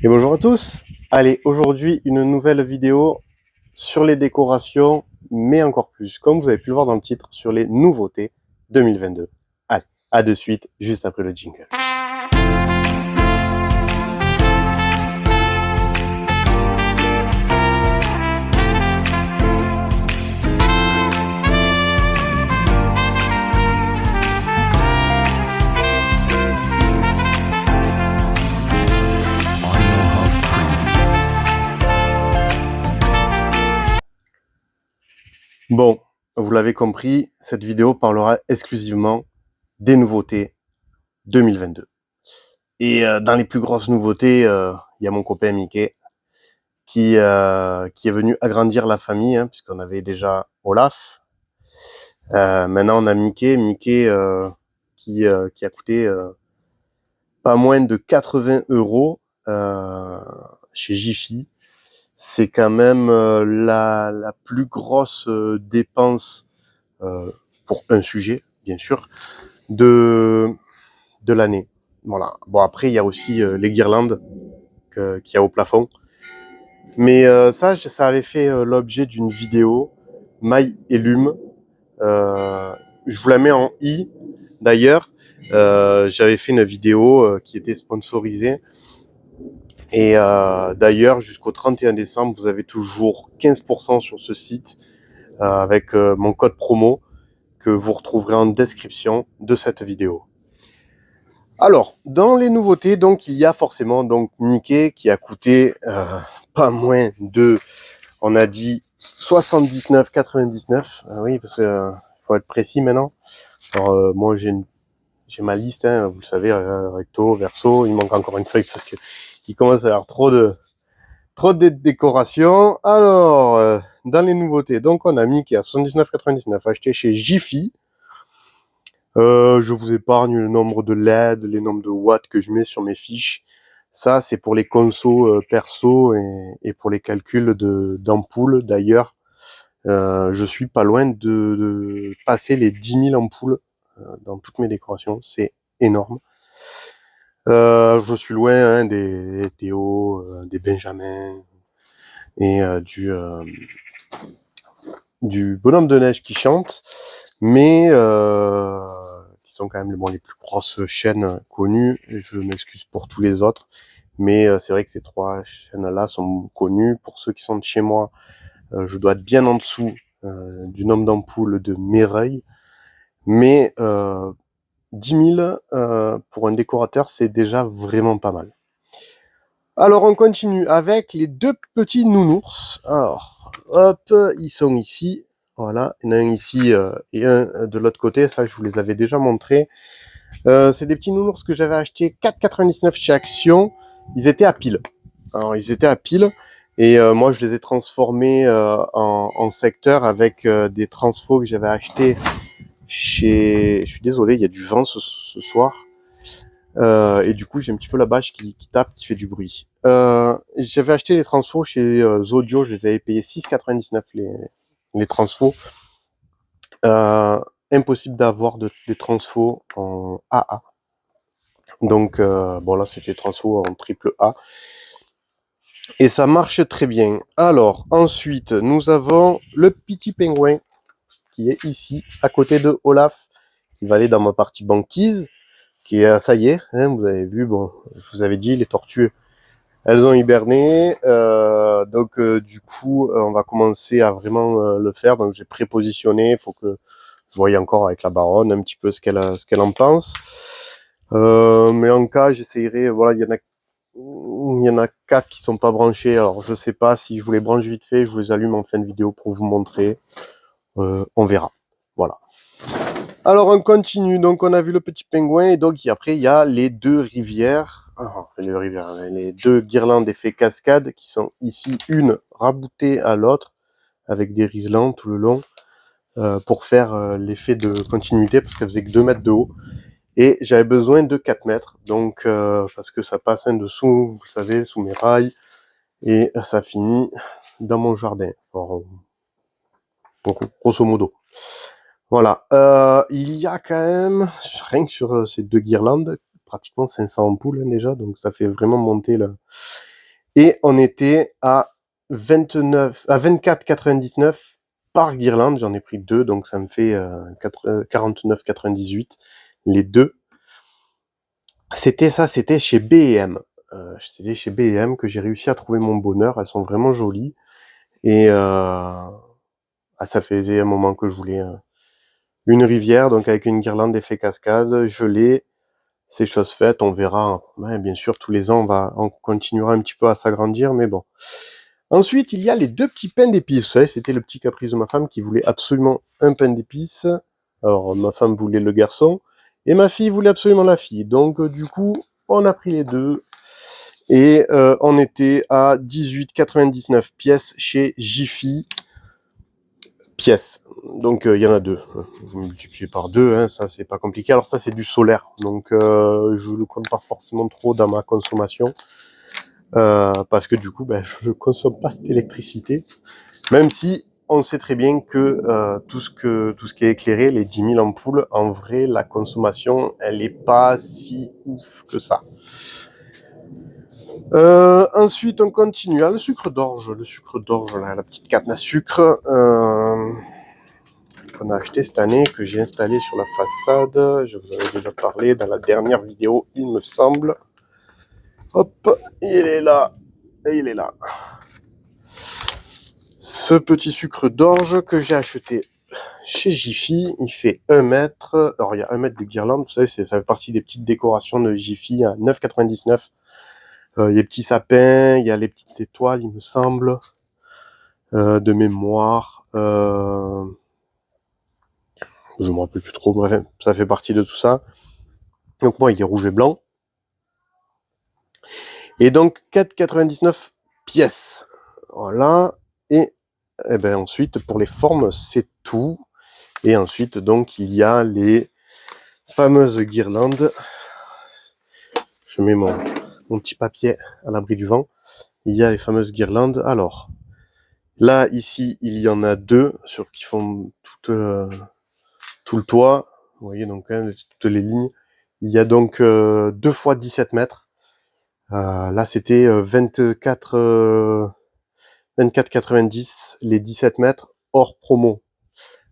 Et bonjour à tous. Allez, aujourd'hui une nouvelle vidéo sur les décorations, mais encore plus, comme vous avez pu le voir dans le titre, sur les nouveautés 2022. Allez, à de suite, juste après le jingle. Bon, vous l'avez compris, cette vidéo parlera exclusivement des nouveautés 2022. Et dans les plus grosses nouveautés, il y a mon copain Mickey qui est venu agrandir la famille, hein, puisqu'on avait déjà Olaf. Maintenant, on a Mickey qui a coûté pas moins de 80 € chez Jiffy. C'est quand même la plus grosse dépense pour un sujet, bien sûr, de l'année. Voilà. Bon, après, il y a aussi les guirlandes qu'il y a au plafond. Mais ça avait fait l'objet d'une vidéo, Maille et Lume. Je vous la mets en i. D'ailleurs, j'avais fait une vidéo qui était sponsorisée. Et d'ailleurs, jusqu'au 31 décembre, vous avez toujours 15% sur ce site avec mon code promo que vous retrouverez en description de cette vidéo. Alors, dans les nouveautés, donc il y a forcément donc Mickey qui a coûté pas moins de, on a dit 79,99. Ah oui, parce que faut être précis maintenant. Alors moi j'ai ma liste, hein, vous le savez, recto, verso. Il manque encore une feuille parce que il commence à y avoir trop de décorations. Alors, dans les nouveautés, donc on a Mickey à 79,99 acheté chez Jiffy. Je vous épargne le nombre de LED, les nombres de watts que je mets sur mes fiches. Ça, c'est pour les consos perso et pour les calculs d'ampoules. D'ailleurs, je suis pas loin de passer les 10 000 ampoules dans toutes mes décorations. C'est énorme. Je suis loin hein, des Théo, des Benjamin et du bonhomme de neige qui chante, mais qui sont quand même les plus grosses chaînes connues. Je m'excuse pour tous les autres, mais c'est vrai que ces trois chaînes-là sont connues. Pour ceux qui sont de chez moi, je dois être bien en dessous du nombre d'ampoules de Mireille, mais 10 000 pour un décorateur, c'est déjà vraiment pas mal. Alors on continue avec les deux petits nounours. Alors, hop, ils sont ici. Voilà, il y en a un ici et un de l'autre côté. Ça, je vous les avais déjà montrés. C'est des petits nounours que j'avais achetés 4,99 chez Action. Ils étaient à pile. Alors, ils étaient à pile. Et moi, je les ai transformés en secteur avec des transfos que j'avais achetés chez... Je suis désolé, il y a du vent ce soir. Et du coup, j'ai un petit peu la bâche qui tape, qui fait du bruit. J'avais acheté les transfos chez Zodio, je les avais payés 6,99 les transfos. Impossible d'avoir des transfos en AA. Donc, bon là, c'était des transfos en triple A. Et ça marche très bien. Alors, ensuite, nous avons le petit pingouin qui est ici, à côté de Olaf, qui va aller dans ma partie banquise, qui est, ça y est, hein, vous avez vu, bon, je vous avais dit, les tortues, elles ont hiberné, donc du coup, on va commencer à vraiment le faire. Donc j'ai prépositionné, il faut que je voie encore avec la baronne un petit peu ce qu'elle en pense. Mais en cas, j'essayerai, voilà, il y en a 4 qui sont pas branchés. Alors je sais pas si je vous les branche vite fait, je vous les allume en fin de vidéo pour vous montrer. On verra. Voilà. Alors on continue, donc on a vu le petit pingouin et donc après il y a les deux rivières, les deux guirlandes effet cascade qui sont ici, une raboutée à l'autre avec des riselants tout le long pour faire l'effet de continuité parce qu'elle faisait que 2 mètres de haut et j'avais besoin de 4 mètres donc parce que ça passe en dessous, vous savez, sous mes rails et ça finit dans mon jardin, alors, grosso modo. Voilà, il y a quand même, rien que sur ces deux guirlandes, pratiquement 500 ampoules hein, déjà, donc ça fait vraiment monter le... Et on était à 24,99 par guirlande, j'en ai pris 2, donc ça me fait 49,98 les deux. C'était chez B&M. C'était chez B&M que j'ai réussi à trouver mon bonheur, elles sont vraiment jolies. Et ça faisait un moment que je voulais une rivière, donc avec une guirlande d'effet cascade, je l'ai. C'est chose faite, on verra. Ouais, bien sûr, tous les ans, on continuera un petit peu à s'agrandir, mais bon. Ensuite, il y a les 2 petits pains d'épices. Vous savez, c'était le petit caprice de ma femme qui voulait absolument un pain d'épices. Alors, ma femme voulait le garçon, et ma fille voulait absolument la fille. Donc, du coup, on a pris les deux. Et on était à 18,99 pièces chez Jiffy. Pièces. Donc il y en a 2. Vous multipliez par 2, hein, ça c'est pas compliqué. Alors ça c'est du solaire, donc je le compte pas forcément trop dans ma consommation. Parce que du coup je ne consomme pas cette électricité. Même si on sait très bien que tout ce qui est éclairé, les 10 000 ampoules, en vrai la consommation elle est pas si ouf que ça. Ensuite on continue. Ah, le sucre d'orge, là, la petite canne à sucre. Qu'on a acheté cette année, que j'ai installé sur la façade. Je vous en ai déjà parlé dans la dernière vidéo, il me semble. Hop, il est là. Et il est là. Ce petit sucre d'orge que j'ai acheté chez Jiffy, il fait 1 mètre. Alors, il y a 1 mètre de guirlande, vous savez, ça fait partie des petites décorations de Jiffy à 9,99. Il y a les petits sapins, il y a les petites étoiles, il me semble, de mémoire. Je me rappelle plus trop, bref, ça fait partie de tout ça. Donc moi, il est rouge et blanc. Et donc 4,99 pièces. Voilà. Et, ensuite, pour les formes, c'est tout. Et ensuite, donc, il y a les fameuses guirlandes. Je mets mon petit papier à l'abri du vent. Il y a les fameuses guirlandes. Alors, là, ici, il y en a 2 qui font tout le toit. Vous voyez, donc, hein, toutes les lignes. Il y a donc 2 fois 17 mètres. Là, c'était 24,90 les 17 mètres hors promo.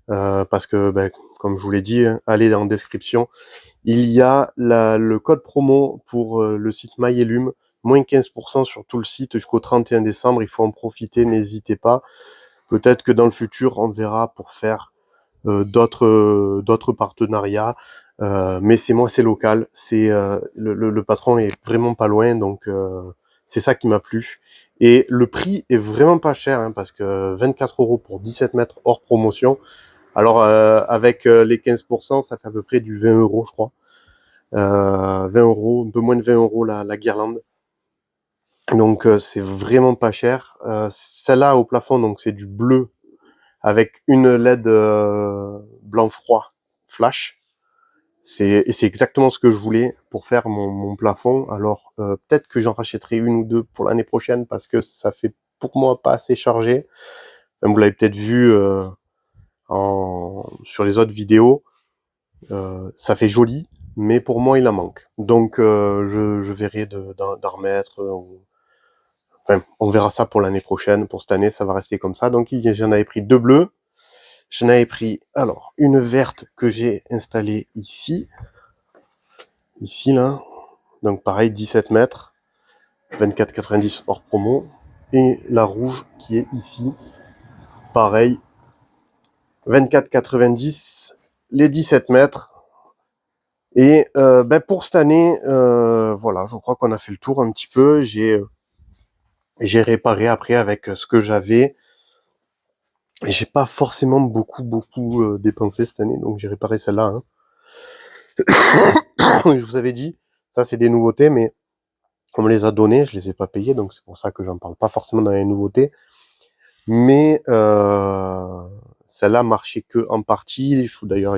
Parce que, comme je vous l'ai dit, allez dans la description, il y a le code promo pour le site Myelum, moins 15% sur tout le site jusqu'au 31 décembre. Il faut en profiter, n'hésitez pas. Peut-être que dans le futur, on verra pour faire d'autres partenariats. Mais c'est local. Le patron est vraiment pas loin, donc c'est ça qui m'a plu. Et le prix est vraiment pas cher, hein, parce que 24 € pour 17 mètres hors promotion. Alors avec les 15%, ça fait à peu près du 20 €, je crois. 20 €, un peu moins de 20 € la guirlande. Donc c'est vraiment pas cher. Celle-là au plafond, donc c'est du bleu avec une LED blanc froid flash. C'est exactement ce que je voulais pour faire mon plafond. Alors peut-être que j'en rachèterai 1 ou 2 pour l'année prochaine parce que ça fait pour moi pas assez chargé. Même vous l'avez peut-être vu sur les autres vidéos. Ça fait joli, mais pour moi il en manque. Donc je verrai d'en remettre. Enfin, on verra ça pour l'année prochaine. Pour cette année, ça va rester comme ça. Donc j'en avais pris 2 bleus. J'en avais pris alors une verte que j'ai installée ici. Ici là. Donc pareil, 17 mètres. 24,90 hors promo. Et la rouge qui est ici. Pareil. 24,90 les 17 mètres. Et pour cette année, voilà, je crois qu'on a fait le tour un petit peu. J'ai réparé après avec ce que j'avais. J'ai pas forcément beaucoup dépensé cette année, donc j'ai réparé celle-là. Hein. Je vous avais dit, ça c'est des nouveautés, mais on me les a données, je les ai pas payées, donc c'est pour ça que j'en parle pas forcément dans les nouveautés. Mais celle-là marchait que en partie. Je trouve d'ailleurs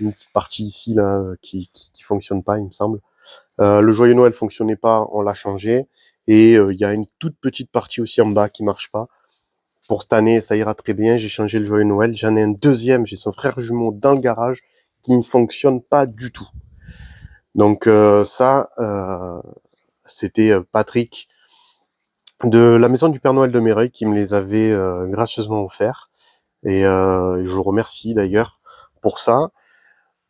une petite partie ici là qui fonctionne pas, il me semble. Le joyeux Noël fonctionnait pas, on l'a changé. Et il y a une toute petite partie aussi en bas qui marche pas. Pour cette année, ça ira très bien. J'ai changé le joyeux Noël. J'en ai un deuxième, j'ai son frère jumeau dans le garage qui ne fonctionne pas du tout. Donc ça, c'était Patrick de la maison du Père Noël de Méreuil qui me les avait gracieusement offerts. Et je le remercie d'ailleurs pour ça.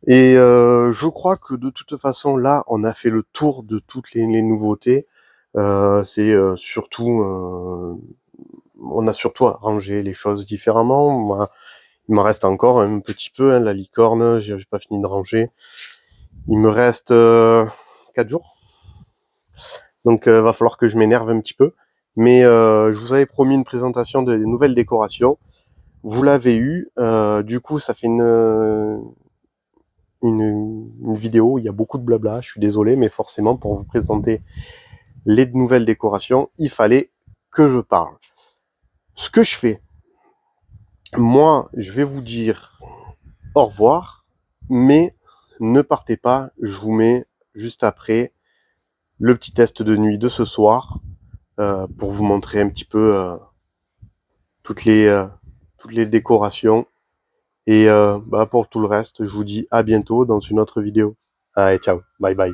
Et je crois que de toute façon, là, on a fait le tour de toutes les nouveautés. C'est surtout... on a surtout arrangé les choses différemment. Moi, il me reste encore un petit peu, hein, la licorne, j'ai pas fini de ranger. Il me reste 4 jours. Donc va falloir que je m'énerve un petit peu. Mais je vous avais promis une présentation des nouvelles décorations. Vous l'avez eu. Du coup, ça fait une vidéo. Il y a beaucoup de blabla. Je suis désolé, mais forcément, pour vous présenter les nouvelles décorations, il fallait que je parle. Ce que je fais, moi, je vais vous dire au revoir, mais ne partez pas. Je vous mets juste après le petit test de nuit de ce soir pour vous montrer un petit peu toutes les décorations. Et pour tout le reste, je vous dis à bientôt dans une autre vidéo. Allez, ciao, bye bye.